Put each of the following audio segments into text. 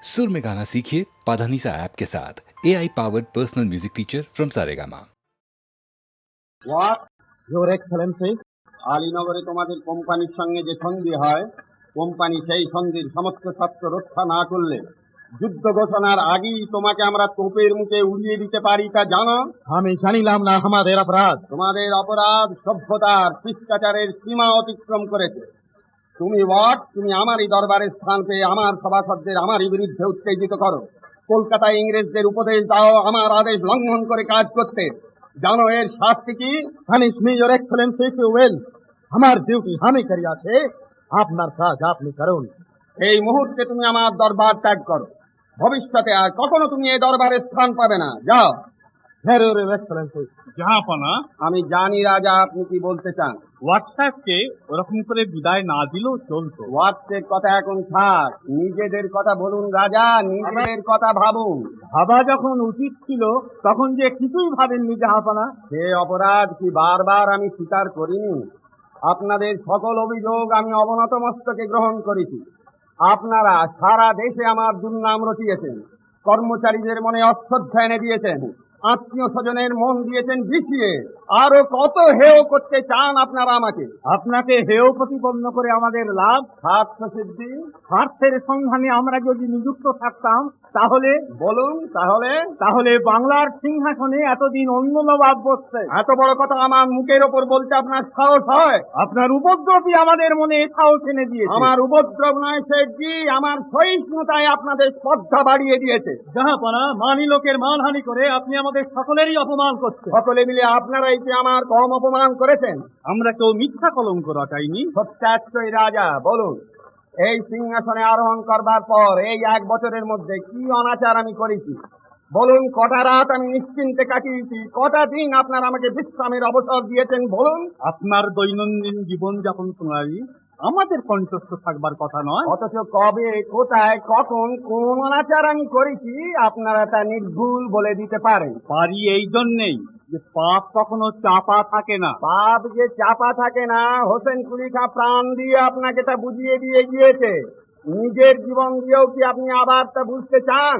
सुर में गाना सीखिए पाधानीसा ऐप के साथ AI powered personal music teacher from Saregama. What? Your Excellency, আলীনগরে তোমাদের কোম্পানির সঙ্গে যে সন্ধি হয়, কোম্পানি সেই সন্ধির সমস্ত শর্ত রক্ষা না করলে যুদ্ধ ঘোষণার আগেই তোমাকে আমরা তোপের মুখে উড়িয়ে দিতে পারি, তা জানো? আমি জানিলাম না আমাদের অপরাধ। তোমাদের অপরাধ সভ্যতার শিষ্টাচারের সীমা অতিক্রম করেছে। তুমি আমারই দরবারে স্থান পেয়ে আমার সভাসদদের আমারই বিরুদ্ধে উত্তেজিত করো। কলকাতায় ইংরেজদের উপদেশ দাও আমার আদেশ লঙ্ঘন করে কাজ করতে। জানো এর শাস্তি কি? Punish me, your excellency, if you will. আমার ডিউটি আমি করিয়াছে, আপনার কাজ আপনি করুন। এই মুহূর্তে তুমি আমার দরবার ত্যাগ করো। ভবিষ্যতে আর কখনো তুমি এই দরবারে স্থান পাবে না। যাও। Your excellency, জাহাপনা, আমি জানি রাজা আপনি কি বলতে চান। হোয়াটসঅ্যাপকে ওরকম করে বিদায় না দিলেও চলতো। হোয়াটসঅ্যাপ কথা এখন থাক, নিজেদের কথা বলুন রাজা, নিজেদের কথা ভাবুন। ভাবা যখন উচিত ছিল তখন যে কিছুই ভাবেননি জাহাপনা। সে অপরাধ কি বারবার আমি স্বীকার করিনি? আপনাদের সকল অভিযোগ আমি অবনত মস্তকে গ্রহণ করেছি। আপনারা সারা দেশে আমার দুর্নাম রটিয়েছেন, কর্মচারীদের মনে অশ্রদ্ধা এনে দিয়েছেন, আত্মীয় স্বজনের মন দিয়েছেন বিষিয়ে। আরো কত হেয় করতে চান আপনারা আমাকে? আপনাকে হেয় প্রতিপন্ন করে আমাদের লাভ? স্বার্থ সিদ্ধি, স্বার্থের সন্ধানে আমরা যদি নিযুক্ত থাকতাম তাহলে বলুন তাহলে বাংলার সিংহাসনে এতদিন অন্য নবাব বসছে। এত বড় কথা আমার মুখের ওপর বলতে আপনার সাহস হয়? আপনার উপদ্রবই আমাদের মনে সাহস এনে দিয়েছে। আমার উপদ্রব নয় শেঠজি, আমার সহিষ্ণুতায় আপনাদের শ্রদ্ধা বাড়িয়ে দিয়েছে। জাহাপনা, মানি লোকের মানহানি করে আপনি আমাদের সকলেরই অপমান করছেন। সকলে মিলে আপনারাই কি আমার কম অপমান করেছেন? আমরা কেউ মিথ্যা কলঙ্ক রটাইনি। সত্যাশ্রয় রাজা, বলুন এই সিংহাসনে আরোহণ করবার পর এই 1 বছরের মধ্যে কি অনাচার আমি করেছি? বলুন কটা রাত আমি নিশ্চিন্তে কাটিয়েছি, কটা দিন আপনারা আমাকে বিশ্রামের অবসর দিয়েছেন? বলুন। আপনার দৈনন্দিন জীবন যাপন প্রণালী আমাদের কণ্ঠস্থ থাকবার কথা নয়। অথচ কবে, কোথায়, কখন, কোন অনাচার আমি করেছি আপনারা তা নির্ভুল বলে দিতে পারেন? পারি এই জন্যেই যে পাপ কখনো চাপা থাকে না। পাপ যে চাপা থাকে না, হোসেন কুলি খাঁ প্রাণ দিয়ে আপনাকে তা বুঝিয়ে দিয়ে গিয়েছে। নিজের জীবন দিয়েও কি আপনি আবার তা বুঝতে চান?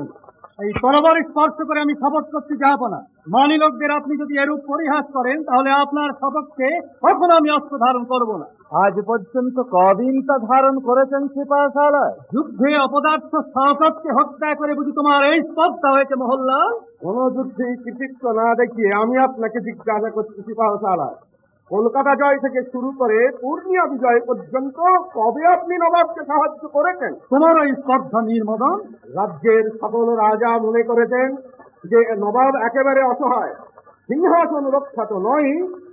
এই তরবারি স্পর্শ করে আমি শপথ করছি জাহাপনা, মানি লোকদের আপনি যদি এরূপ পরিহাস করেন তাহলে আপনার শপথকে কখনো আমি অস্ত্র ধারণ করব না। আজ পর্যন্ত কদিন তা ধারণ করেছেন সিপাহসালার? যুদ্ধে অপদার্থ শাসককে হত্যা করে বুঝি তোমার এই স্পর্ধা হয়েছে মহল্লাল? কোন যুদ্ধে কৃতিত্ব না দেখিয়ে আমি আপনাকে জিজ্ঞাসা করছি সিপাহসালার, কলকাতা জয় থেকে শুরু করে পূর্ণিয়া বিজয় পর্যন্ত কবে আপনি নবাবকে সাহায্য করেছেন? তোমার এই স্পর্ধা নির্মদন। রাজ্যের সকল রাজা মনে করেছেন যে নবাব একেবারে অসহায়, সিংহাসন রক্ষা তো নয়,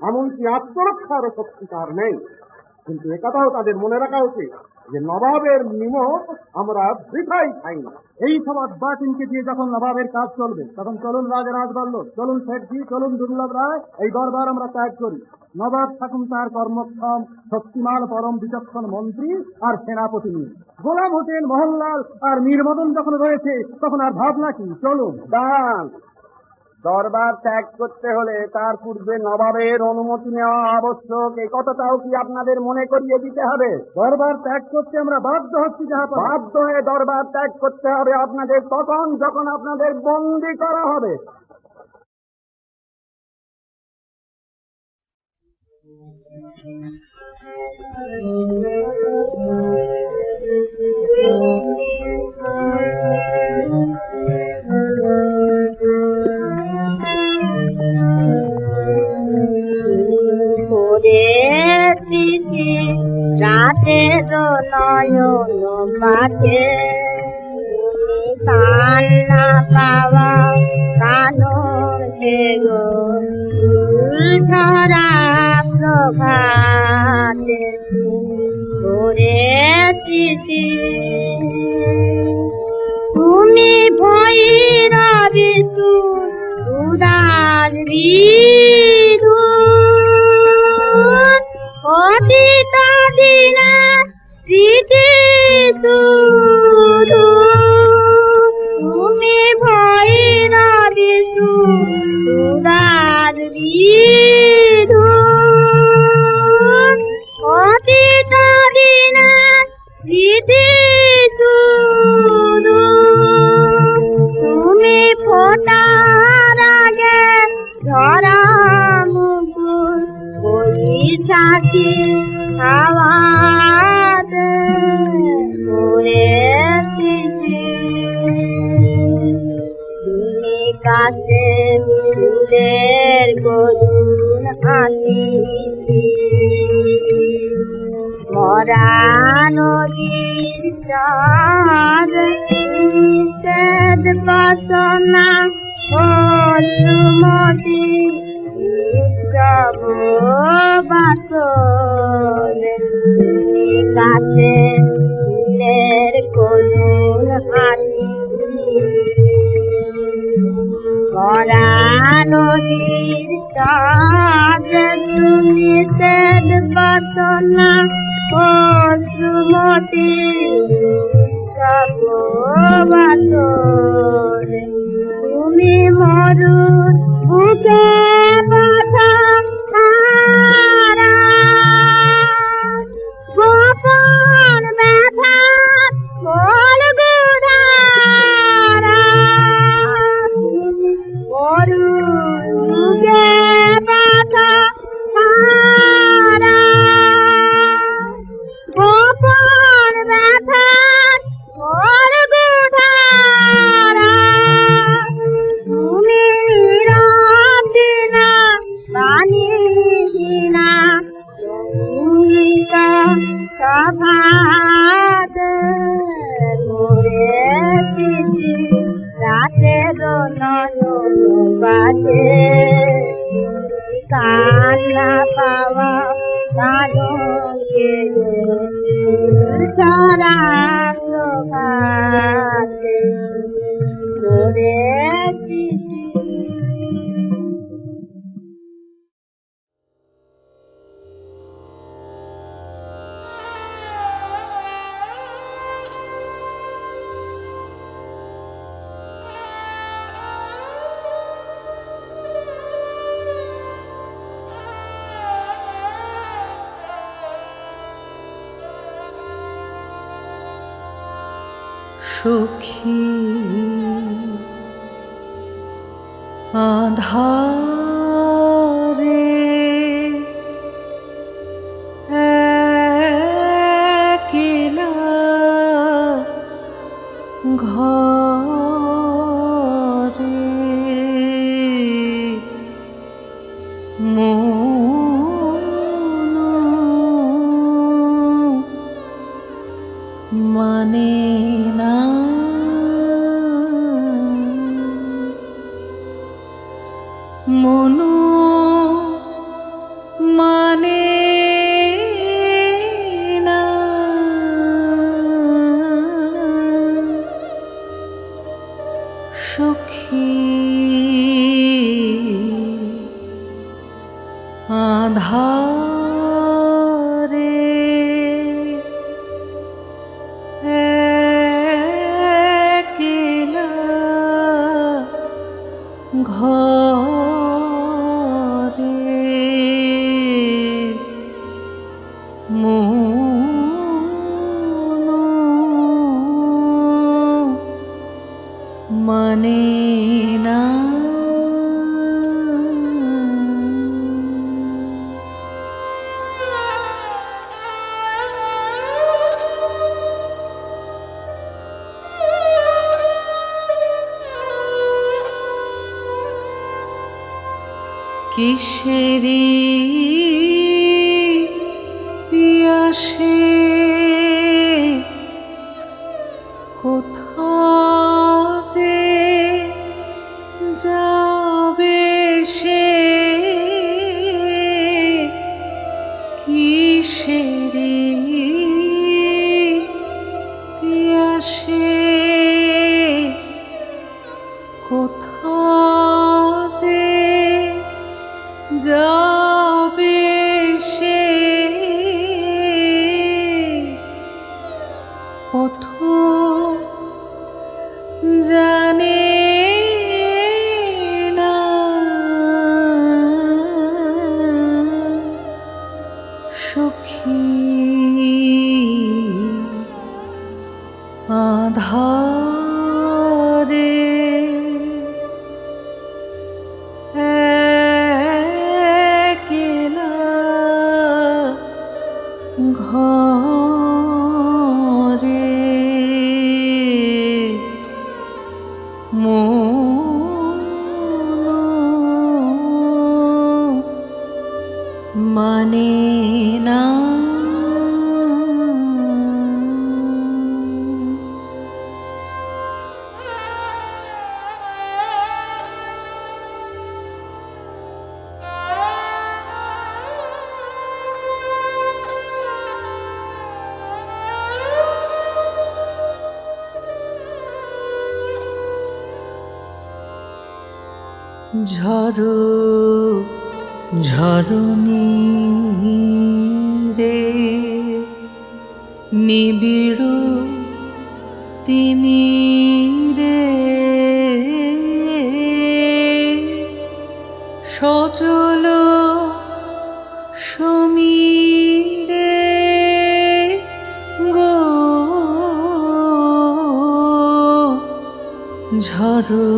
এমনকি আত্মরক্ষার শক্তি তার নেই। কিন্তু একথাও তাদের মনে রাখা উচিত যে নবাবের নিমক আমরা বৃথাই খাই না। এই সব আব্বাসিনকে দিয়ে যখন নবাবের কাজ চলবে তখন চলুন রাজা রাজবল্লভ, চলুন শেঠজি, চলুন দুর্লভ রায়, এই দরবার আমরা ত্যাগ করি। নবাব থাকুন তার কর্মক্ষম শক্তিমান পরম বিচক্ষণ মন্ত্রী আর সেনাপতি নিয়ে। গোলাম হোসেন, মোহনলাল আর মীরমদন যখন রয়েছে তখন আর ভাবনা কি? চলুন। দাঁড়ান, দরবার ত্যাগ করতে হলে তার পূর্বে নবাবের অনুমতি নেওয়া আবশ্যক, এই কথাটাও কি আপনাদের মনে করিয়ে দিতে হবে? দরবার ত্যাগ করতে আমরা বাধ্য হচ্ছি জাহাপনা। বাধ্য হয়ে দরবার ত্যাগ করতে হবে আপনাদের তখন যখন আপনাদের বন্দী করা হবে। রাতে নয়ন মাঝে কান্না পাওয়া কানর গো ধরা প্রভাতে করে তুমি ভৈরবী উদার অতীত দিনা স্মৃতি তুমি ভৈরবী উদার অতীত দিনা স্মৃতি নদীর চাঁদ নিষেধ বাসনা ও সুমতি সব বাসনে কাছে ফুলের করুণ হাতি করা নদীর চাঁদ নিষেধ বাসনা ও সুমতি সব বাসনে তুমি মরুর বুকে বাঁধা তারা গোপন ব্যথা বল গোধারা মরুর বুকে বাঁধা তারা গোপন ব্যথা বল গোধারা তুমি নীরব দিনা বাণী দিনা ভূমিকা সভাত মোরে চিঠি রাতের নয়ন বাজে কান্না পাওয়া কানকে সারা প্রভাতে মোরে চিঠি। সখী আঁধারে একলা ঘরে মানে না মনো মানে না সখী আঁধারে একলা ঘরে মনো মানে না কিসেরি পিয়াসে কোথা যে যাবে সে কিসেরি পিয়াসে কোথা যে যাবে সে পথ জানে না সখী আঁধারে ঘরে ঝড়ো ঝরণী রে নিবিড় তিমিরে সচল সমীরে গো ঝড়ো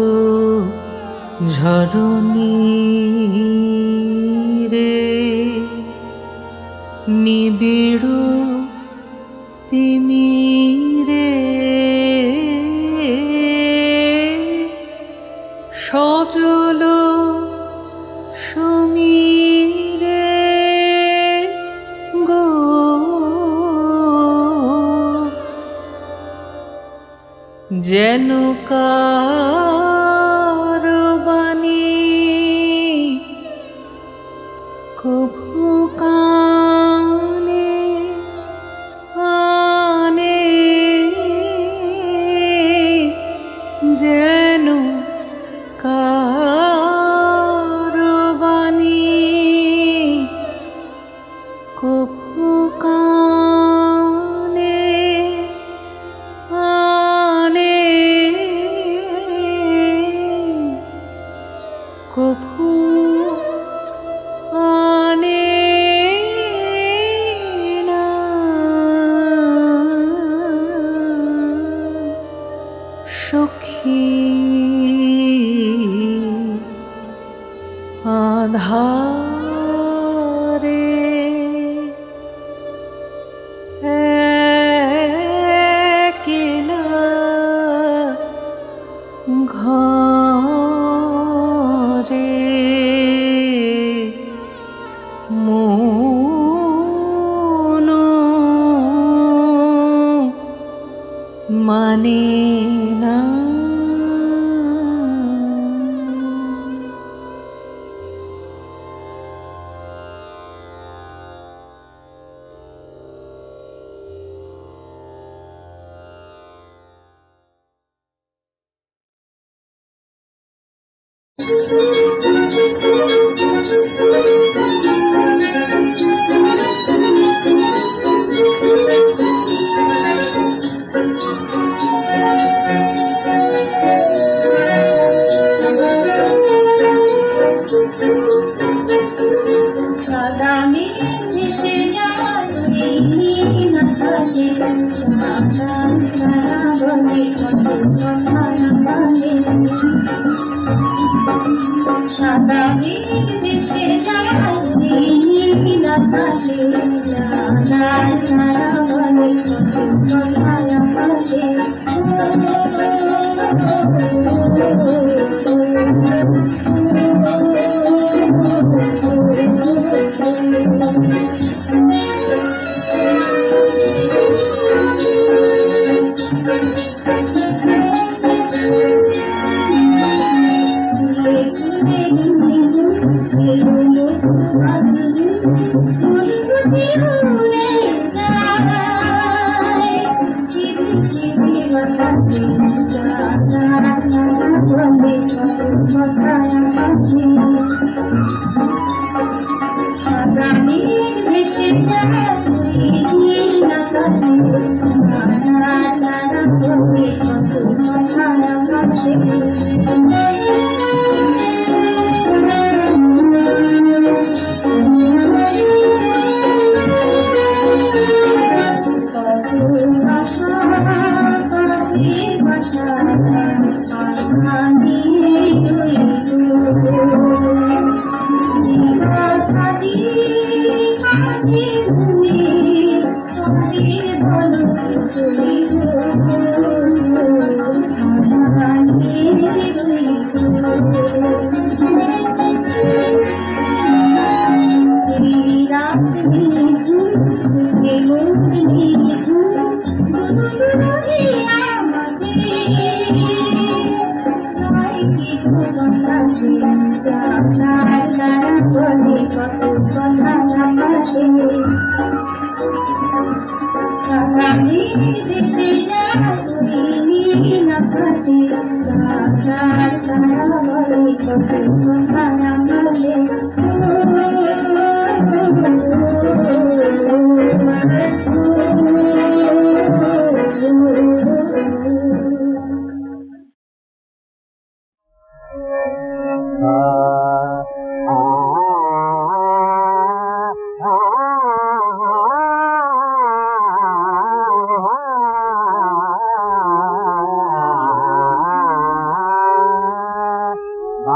ঝরণী রে নিবিড় তিমিরে সজল সমীরে গো যেন কারবানি কভু কানে আনে যেন কারবানি কভু কানে আনে কভু আনে না সখী আধারে একলা ঘরে মন মানে না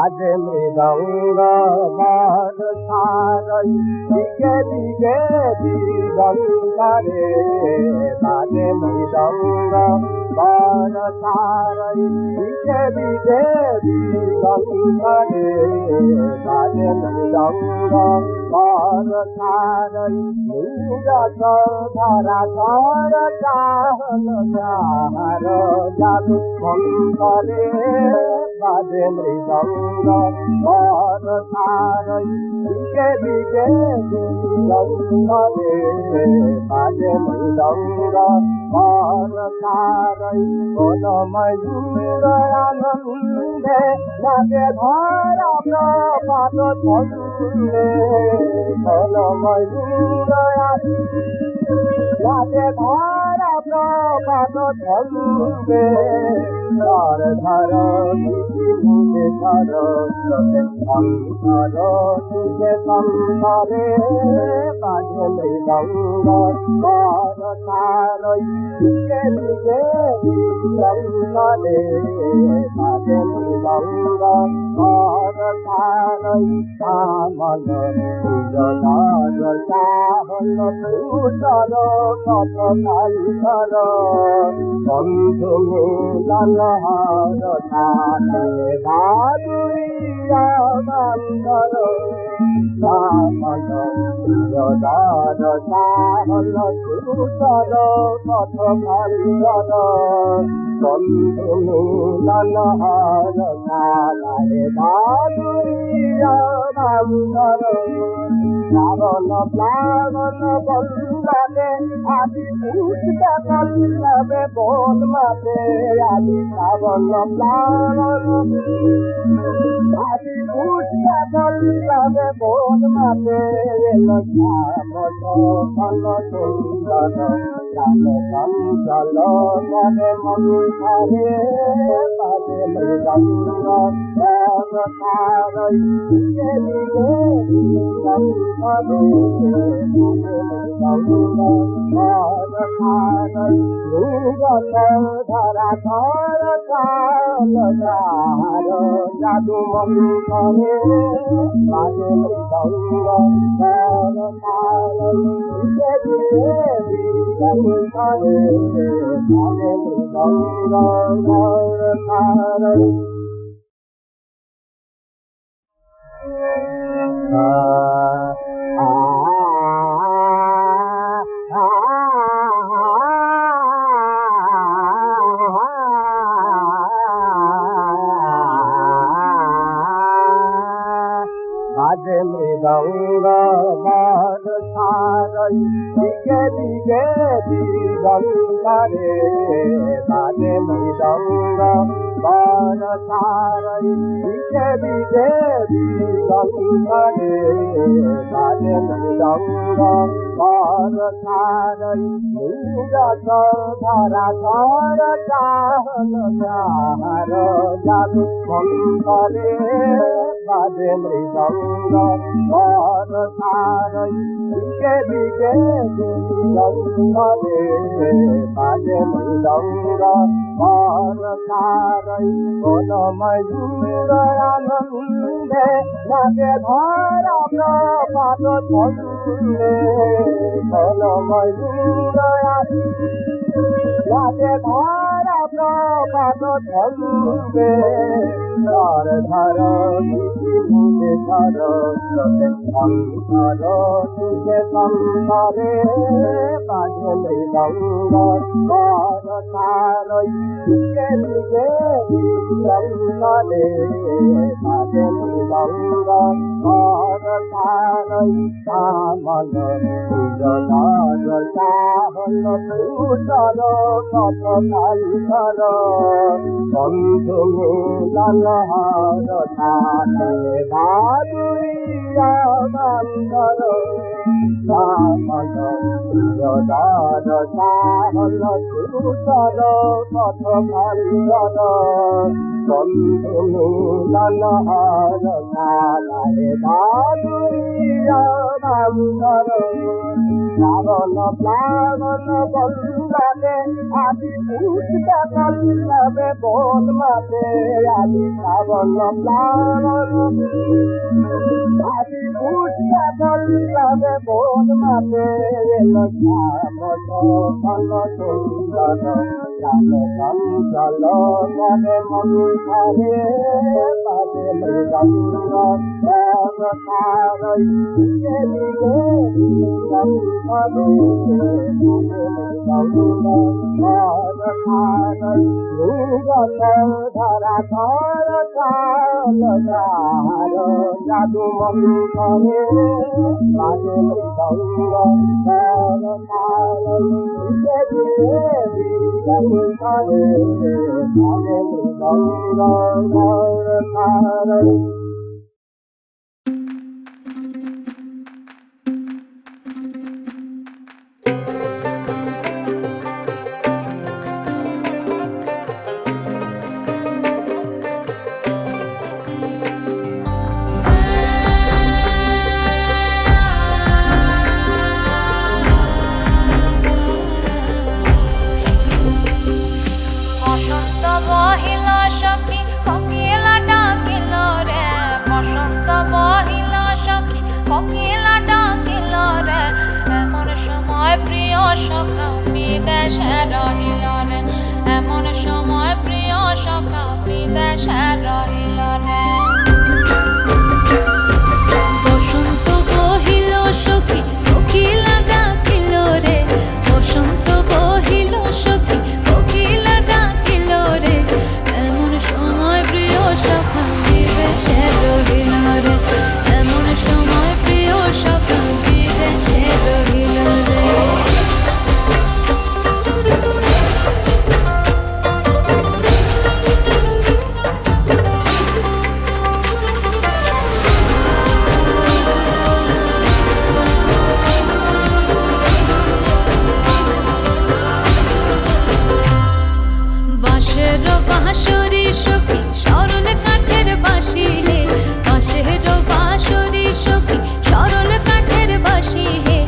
বাজে মৃদঙ্গ বাদ সারই দিকে দিকে দিগন্তরে বাজে মৃদঙ্গ বাদ সারই দিকে দিকে দিগন্তরে বাজে মৃদঙ্গ বাদ সারই নিরত ধরা ধর চাহন যাহার জাদু মন্তরে বাজে মৃদঙ্গ বর সারই দিকে দিকে দিগন্তরে বাজে মৃদঙ্গ বর সারই কোন ময়ূর আনন্দে নাচে ধরা প্রপাত ছন্দে কোন ময়ূর নাচে ধরা প্রপাত ছন্দে ধর ধর মুখে ধর অন্তর তুঝে সংসারে বাজে মৃদঙ্গ বর সারই দিকে দিকে দিগন্তরে বাজে মৃদঙ্গ বর সারই কামল সুরদার চাহল সুতর কত কান্তর বন্ধু মিলন হর তালে ভাদুরিয়া বান্দর কামল সুরদার চাহল সুতর কত কান্তর বন্ধু মিলন হর তালে ভাদুরিয়া বান্দর শ্রাবণ প্লাবন বন্দাতে আদি পুষ্পা কল্লবে বন মাতে আদি শ্রাবণ প্লাবন আদি পুষ্পা কল্লবে বন মাতে এলো শ্যামল ফল সুন্দর প্রাণ চঞ্চল মনে মন্থরে বাজে মৃদঙ্গ বর সারই দিকে দিকে দিগন্তরে ধরা ধর কাল জাদু মন্থরে বাজে মৃদঙ্গ বর সারই দিকে দিকে দিগন্তরে বাজে মৃদঙ্গ বর সারই বাজে মৃদঙ্গ বর সারই দিকে দিকে দিগন্তরে বাজে মৃদঙ্গ বর সারই দিকে দিকে দিগন্তরে বাজে মৃদঙ্গ বর সারই নিরত ধরা ধর চাহন যাহার জাদু মন্তরে বাজে মৃদঙ্গ বর সারই দিকে দিকে দিগন্তরে বাজে মৃদঙ্গ বর সারই কোন ময়ূর আনন্দে নাচে ধরা প্রপাত ছন্দে কোন ময়ূর নাচে ধরা প্রপাত ছন্দে ধর ধর মুখে ধর অন্তর তুঝে সংসারে বাজে মৃদঙ্গ বর সারই দিকে দিকে দিগন্তরে বাজে বাজে মৃদঙ্গ ঘর তারই কামল হৃদয় হল ভূষর কত কান্তর বন্ধু মিলন হর তালে বাদুরিয়া বান্দর কামল হৃদয় হল ভূষর কত কান্তর বন্ধু মিলন হর তালে বাদুরিয়া বান্দর শ্রাবণ প্লাবন বল্লভে আদি পুষ্পে বল্লভে বোধ মাতে আদি শ্রাবণ প্লাবন আদি পুষ্পে বল্লভে বোধ মাতে এলো শ্যামল ফল সুন্দর প্রাণ চঞ্চল মনে মন ধরে বাজে মৃদঙ্গ তারই ধরা ধর জাদু মন্থনে বাজে মৃদঙ্গ বাজে মৃদঙ্গ বসন্ত বহিল সখী কোকিলা ডাকিল রে, বসন্ত বহিল সখী কোকিলা ডাকিল রে, এমন সময় প্রিয় সখা বিদেশে রহিল রে, এমন সময় প্রিয় সখা বিদেশে রহিল রে। বসন্ত বহিল সখী কোকিলা ডাকিল রে, বসন্ত বহিল সখী কোকিলা ডাকিল রে, এমন সময় প্রিয় সখা বিদেশে রহিল রে, এমন সময় প্রিয় সখা বিদেশে রহিল রে। বাঁশের বাঁশরি সখী সরল কাঠের বাঁশি হে, বাঁশের বাঁশরি সখী সরল কাঠের বাঁশি হে,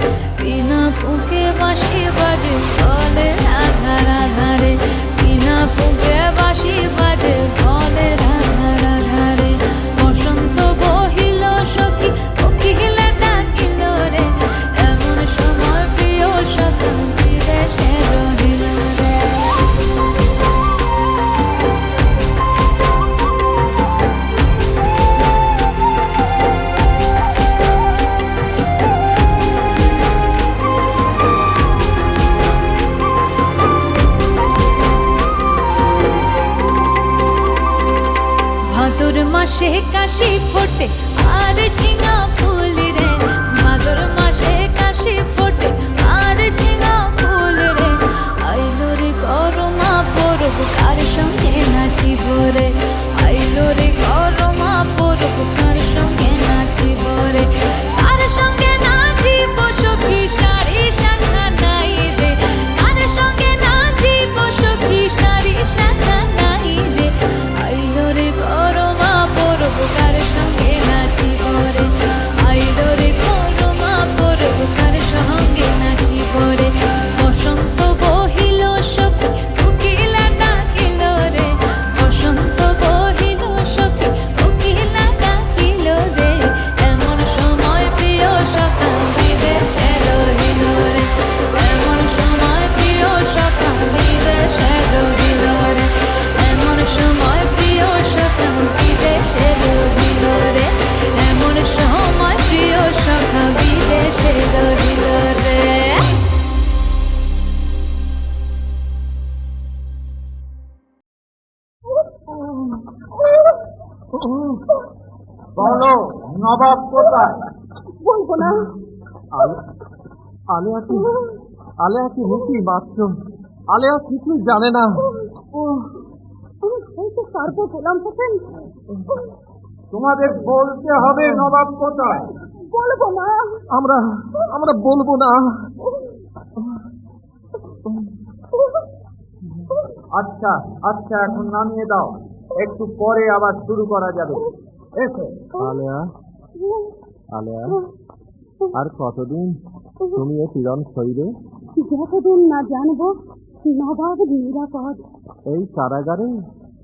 বিনা ফুঁকে বাঁশি বাজে বলে রাধা রাধা রে, বিনা ফুঁকে বাঁশি বাজে বলে রাধা রাধা রে। বসন্ত বহিল সখী কোকিলা ডাকিল রে, এমন সময় প্রিয় সখা বিদেশে রহিল রে। ভাদর মাসে কাশি ফোটে আর ঝিঙা ফুল রে, ভাদর মাসে কাশি ফোটে আর ঝিঙা ফুল রে, আইলো রে করমা পরব কার সঙ্গে নাচিব রে, আইলো রে করমা পরব কার সঙ্গে নাচিব রে, কার সঙ্গে নাচিব সখী সারি শাখা নাই রে, কার সঙ্গে নাচিব সখী সারি শাখা নাই রে, আইলো রে করমা পরব কার সঙ্গে নাচিব রে, আইলো রে করমা পরব কার সঙ্গে নাচিব রে। বসন্ত বহিল সখী কোকিলা ডাকিল রে, বসন্ত বহিল সখী কোকিলা ডাকিল রে, এমন সময় প্রিয় সখা বিদেশে রহিল রে, এমন সময় প্রিয় সখা বিদেশে রহিল রে, এমন সময় প্রিয় সখা বিদেশে রহিল রে, এমন সময় প্রিয় সখা বিদেশে রহিল রে। বলো নবাব কোথায়? বলবো না। আলেয়া কি মুখি মাত্র, আলেয়া কিছুই জানে না। আমি বলতে পারবো গোলাম হোসেন। তোমাদের বলতে হবে নবাব কোথায়। বলবো না। আমরা বলবো না। আচ্ছা আচ্ছা, এখন নামিয়ে দাও, একটু পরে আবার শুরু করা যাবে। এসো। আলেয়া, আলেয়া, আর কতদিন তুমি এ পীড়ন সইবে? যতদিন না জানবো নবাব নিরাপদ। এই কারাগারে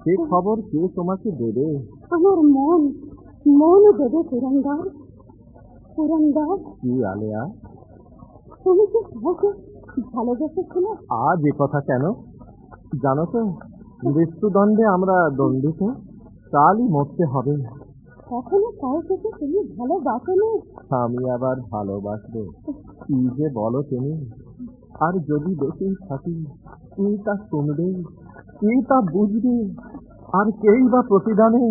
সে খবর কে তোমাকে দেবে? আমার মন দেবে পুরন্দর। পুরন্দর, কি আলেয়া? তুমি কি কাউকে ভালোবেসেছিলে? আজ এ কথা কেন? জানো তো, মৃত্যুদণ্ডে আমরা দণ্ডিত, কালই মরতে হবে। কখনো কাউকে কি তুমি ভালোবাসোনি? আমি আবার ভালোবাসবো? কি যে বলো তুমি! আর যদি বেঁচে থাকি, কি তা শুনবে, কি তা বুঝবে, আর কেই বা প্রতিদানে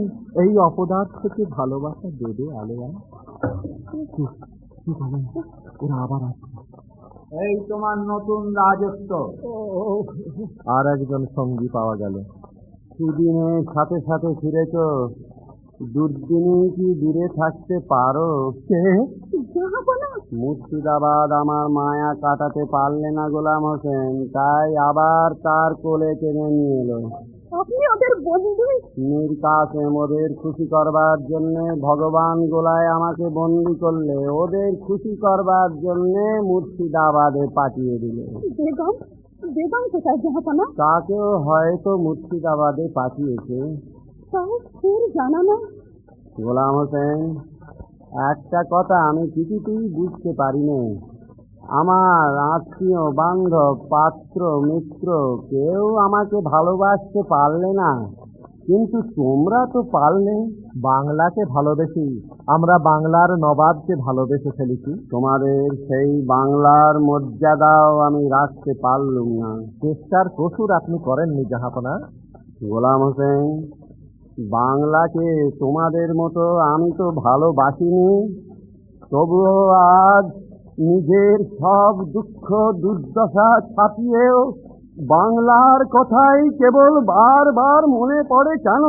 এই অপদার্থ থেকে ভালোবাসা দেবে আলেয়া? ওরা আবার আসছে। এই তোমার নতুন রাজত্ব। আর একজন সঙ্গী পাওয়া গেল। সুদিনের সাথে সাথে ফিরেছ, দুর্দিনে কি দূরে থাকতে পারো? কে? মুর্শিদাবাদ আমার মায়া কাটাতে পারলে না গোলাম হোসেন, তাই আবার তার কোলে টেনে নিয়ে এলো। আপনি ওদের বন্ধু? মীর কাসেম ওদের খুশি করবার জন্য ভগবান গোলায় আমাকে বন্দি করলে, ওদের খুশি করবার জন্য মুর্শিদাবাদে পাঠিয়ে দিলে। বেগম? বেগম কোথায় জাহাপনা? তাকেও হয়তো মুর্শিদাবাদে পাঠিয়েছে। তাও ফের জানা না। গোলাম হোসেন, একটা কথা আমি কিছুতেই বুঝতে পারি না। আমার আত্মীয় বান্ধব পাত্র মিত্র কেউ আমাকে ভালোবাসতে পারলে না, কিন্তু তোমরা তো পারলে। বাংলাকে ভালোবেসি, আমরা বাংলার নবাবকে ভালোবেসে ফেলেছি। তোমাদের সেই বাংলার মর্যাদাও আমি রাখতে পারলুম না। চেষ্টার কসুর আপনি করেননি জাহাপনা। গোলাম হোসেন, বাংলাকে তোমাদের মতো আমি তো ভালোবাসিনি, তবুও আজ নিজের সব দুঃখ দুর্দশা ছাপিয়েও বাংলার কথাই কেবল বারবার মনে পড়ে। কেন?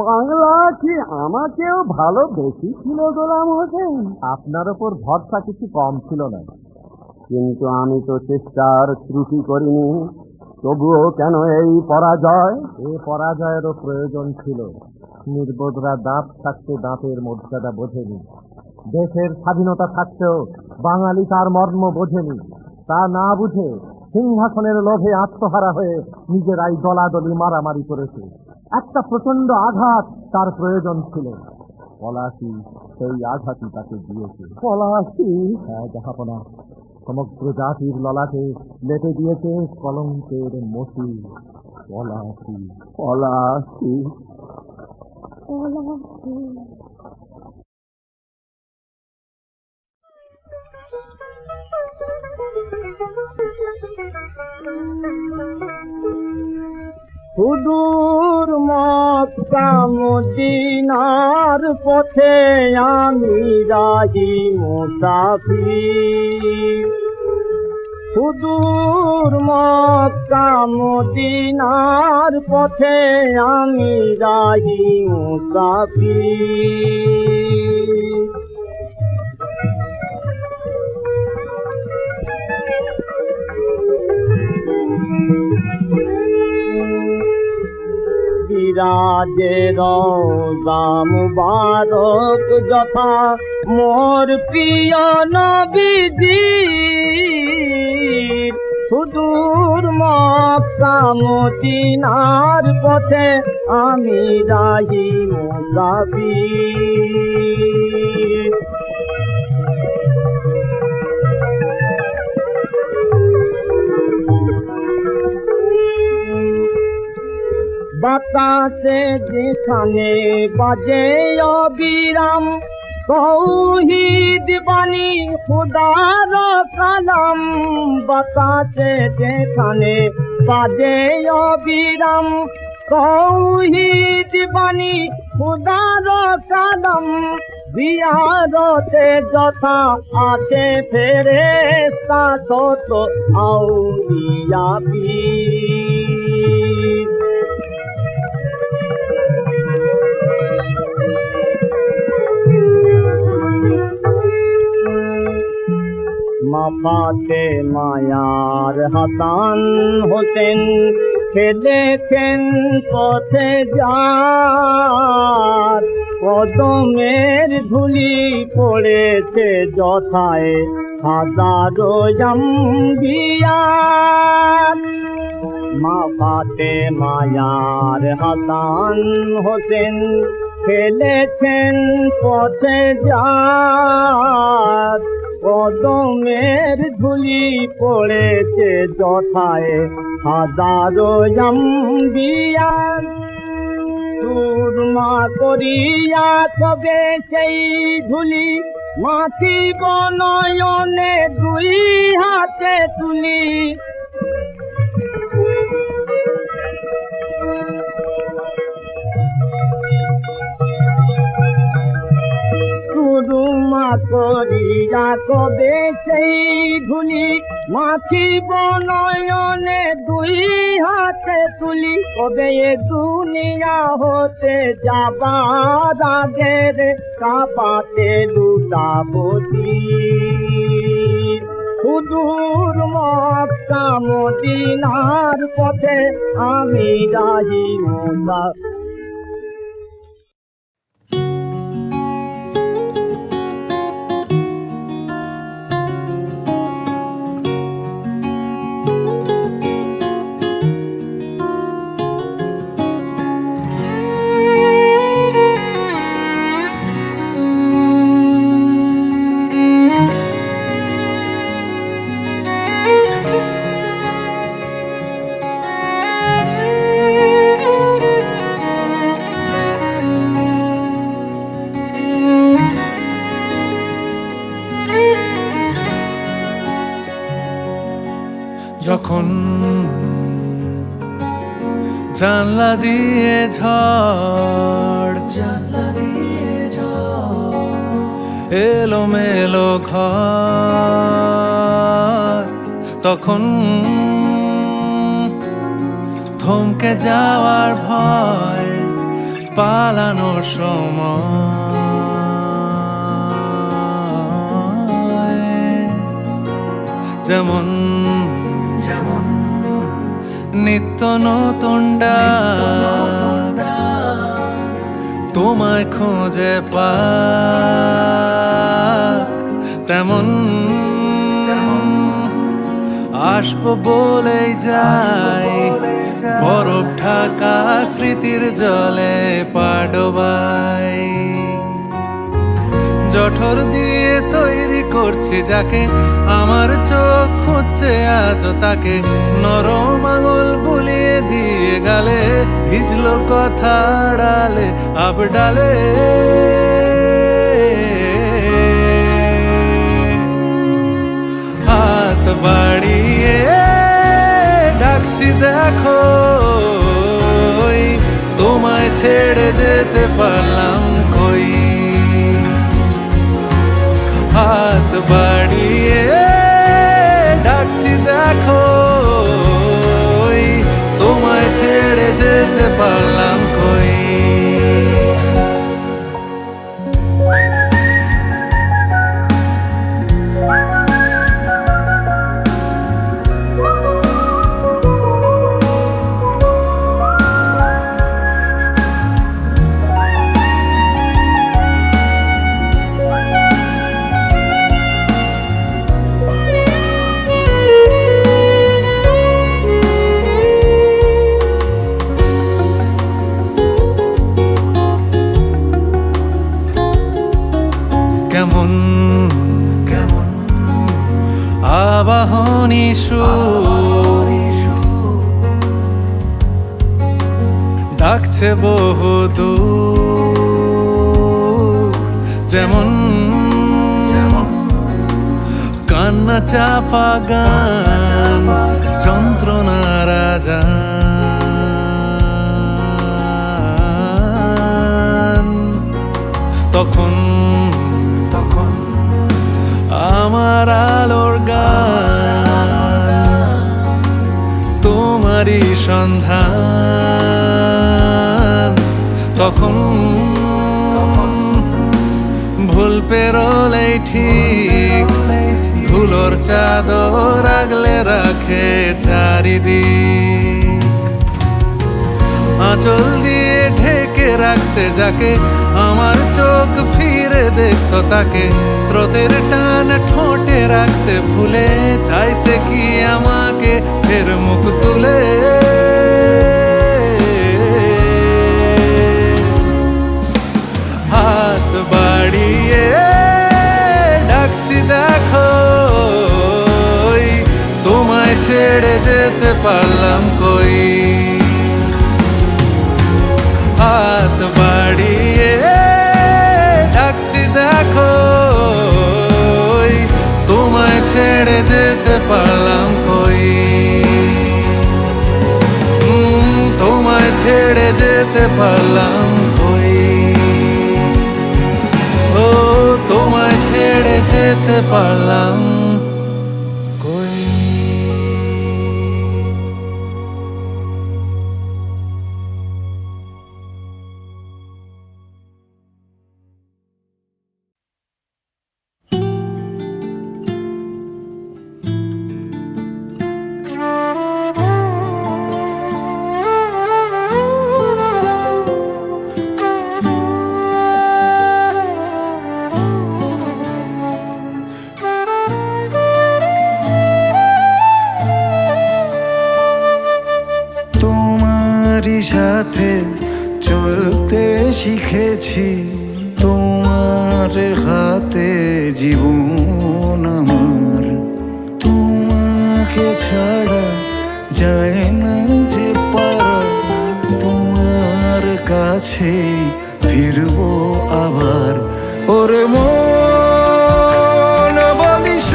বাংলা কি আমাকেও ভালোবেসেছিল গোলাম হোসেন? আপনার ওপর ভরসা কিছু কম ছিল না, কিন্তু আমি তো চেষ্টার ত্রুটি করিনি। তবুও কেন এই পরাজয়? এই পরাজয়েরও প্রয়োজন ছিল। নির্বোধরা দাঁত থাকতে দাঁতের মর্যাদা বোঝেনি। দেশের স্বাধীনতা থাকতেও বাঙালি তার মর্ম বোঝেনি। তা না বুঝে সিংহাসনের লোভে আত্মহারা হয়ে নিজেরাই দলাদলি মারামারি করেছে। একটা প্রচন্ড আঘাত তার প্রয়োজন ছিল। পলাশী সেই আঘাতই তাকে দিয়েছে। পলাশী? হ্যাঁ জাহাপনা, সমগ্র জাতির ললাটে লেপে দিয়েছে কলঙ্কের মসি। পলাশী, পলাশী, পলাশী। সুদূর মক্কা মদিনার পথে আমি রাহি মুসাফির। সুদূর মক্কা মদিনার পথে আমি রাহি মুসাফির। বিরাজে রওজা মুবারক যথা মোর প্রিয় নবীজির। সুদূর মক্কা মদিনার পথে আমি রাহি মুসাফির। বাতাসে যেখানে বাজে অবিরাম তৌহিদ বাণী খুদার কালাম। বাতাসে যেখানে বাজে অবিরাম তৌহিদ বাণী খুদার কালাম জিয়ারতে যথা আছে ফেরেশতা তত আউলিয়া পীর। মাফাতে মায়ার হাসান হোসেন খেলেছেন পথে যার কদমের ধুলি পড়েছে যথায় হাজারো আম্বিয়া। মাফাতে মায়ার হাসান হোসেন খেলেছেন পথে যার কদমের ধুলি পড়েছে যথায় হাজারো আম্বিয়া। সুরমা করিয়া তবে সেই ধুলি মাখিব নয়নে দুই হাতে তুলি। সুরমা করিয়া কবে সেই ধুলি মাখিব নয়নে দুই হাতে তুলি। কবে এ দুনিয়া হতে যাবার আগের কাপাতে লুটাবতি সুদূর মক্কা মদিনার পথে আমি রাহি মোলা। যখন জানলা দিয়ে ঝড় এলো মেলো ঘর, তখন থমকে যাওয়ার ভয় পালানোর সময়। যেমন নিত্য নতুন তোমায় খোঁজে পাক, তেমন আসবো বলেই যাই বরফ ঢাকা স্মৃতির জলে পাডোবাই। জঠর দিয়ে তৈরি করছি যাকে, আমার চোখ খুঁজছে আজও তাকে। নরম আঙুল বুলিয়ে দিয়ে গালে ভিজলো কথা ডালে আবডালে। হাত বাড়িয়ে ডাকছি দেখো, তোমায় ছেড়ে যেতে পারলাম কই। হাত বাড়িয়ে ডাকছি দেখো, তোমায় ছেড়ে যেতে পারলাম কই। কেমন আবাহনী ডাকছে বহুদূর। যেমন কান্না চাপা গান যন্ত্রণা রাজা। সন্ধান, তখন ভুল পেরোলেই ঠিক ধুলোর চাদর আগলে রাখে চারিদিক। আঁচল দিয়ে ঢেকে রাখতে যাকে আমার চোখ ফিরে দেখতো তাকে, স্রোতের টান ঠোঁটে রাখতে ভুলে চাইতে কি আমাকে ফের মুখ তুলে। হাত বাড়িয়ে ডাকছি দেখো, তোমায় ছেড়ে যেতে পারলাম কই। হাত বাড়িয়ে ডাকছি দেখো, তোমায় ছেড়ে যেতে পারলাম কই। তোমায় ছেড়ে যেতে পারলাম কই। ও তোমায় ছেড়ে যেতে পারলাম কই। সাথে চলতে শিখেছি, তোমার হাতে জীবন আমার। তোমাকে ছাড়া যায় না যে পারা, তোমার কাছে ফিরবো আবার। ওরে মন বলিস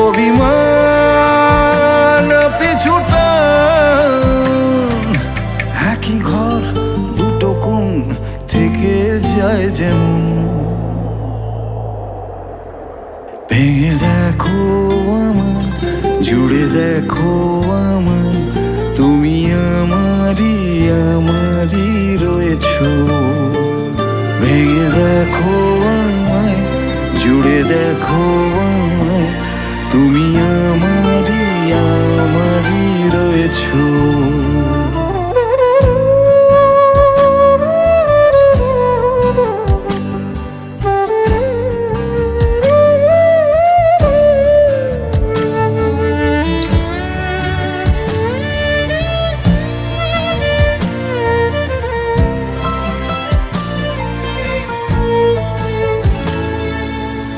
অভিমান পিছুটা, একই ঘর দুটো কোণ থেকে যায় যেমন। ভেঙে দেখো আমায়, জুড়ে দেখো আমায়, তুমি আমারই আমারই রয়েছো। ভেঙে দেখো আমায়, জুড়ে দেখো আমায়, তুমি আমারই আমারই রয়েছো।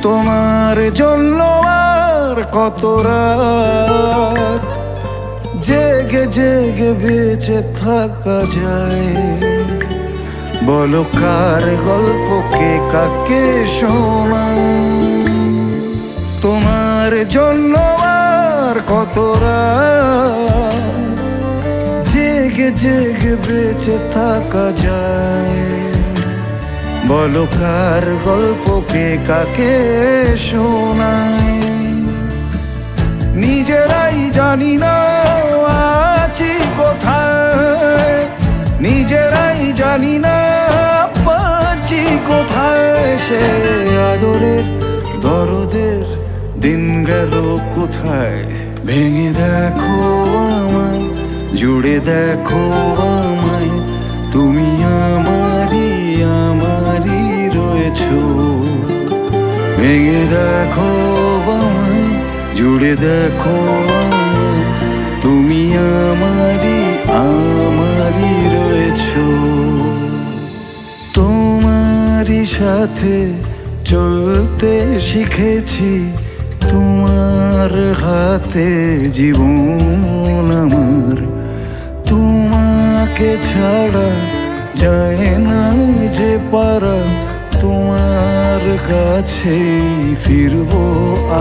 তোমার জন্য আর কত রাত জেগে জেগে বেঁচে থাকা যায়। বলো কার গল্পকে কাকে শোনাই। তোমার জন্য আর কত রাত জেগে জেগে বেঁচে থাকা যায়। বলো কার গল্পকে কাকে শোনাই। নিজেরাই জানি না আছি কোথায়, নিজেরাই জানি না পাচ্ছি কোথায়। সে আদরের দরদের দিন গেল কোথায়। ভেঙে দেখো আমায়, জুড়ে দেখো আমায়, তুমি আমারই আমারই রয়েছো। ভেঙে দেখো আমায়, জুড়ে দেখো আমায়, তুমি আমারই আমারই রয়েছো। তোমারই সাথে চলতে শিখেছি, তোমার হাতে জীবন আমার। তোমাকে ছাড়া যায় না যে পারা, তোমার কাছে ফিরবো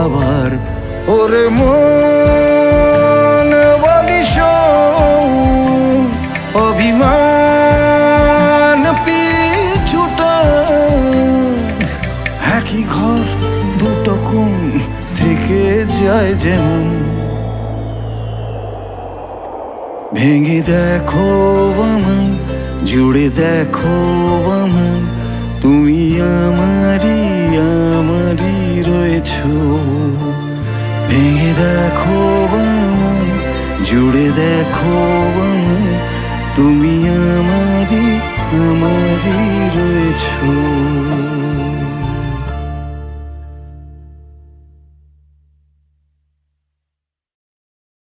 আবার। ওরে মন বলিস অভিমান পিছুটা, একই ঘর দুটো কোণ থেকে যায় যেমন। ভেঙে দেখো আমায়, জুড়ে দেখো আমায়, তুমি আমারই আমারই রয়েছো। ভেঙে দেখো আমায়, জুড়ে দেখো আমায়, তুমি আমারই আমারই রয়েছো।